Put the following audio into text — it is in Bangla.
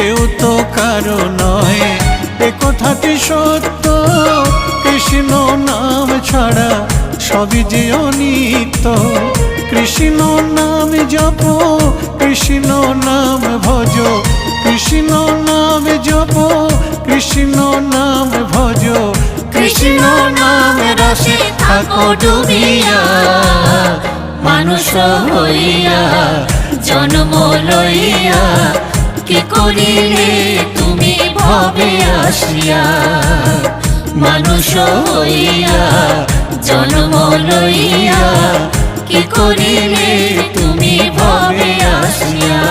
কেউ তো কারো নয়, এ কথাটি সত্য। কৃষ্ণ নাম ছাড়া সবই যে অনিত্য। কৃষ্ণ নাম জপ, কৃষ্ণ নাম ভজ, কৃষ্ণ নাম জপ, কৃষ্ণ নাম ভজ। কৃষ্ণ নাম রসে থাকো ডুবিয়া, মানুষ হইয়া জন্ম লইয়া কি করিলে তুমি ভবে আসিয়া। মানুষ হইয়া জন্ম লইয়া কি করিলে তুমি ভবে আসিয়া।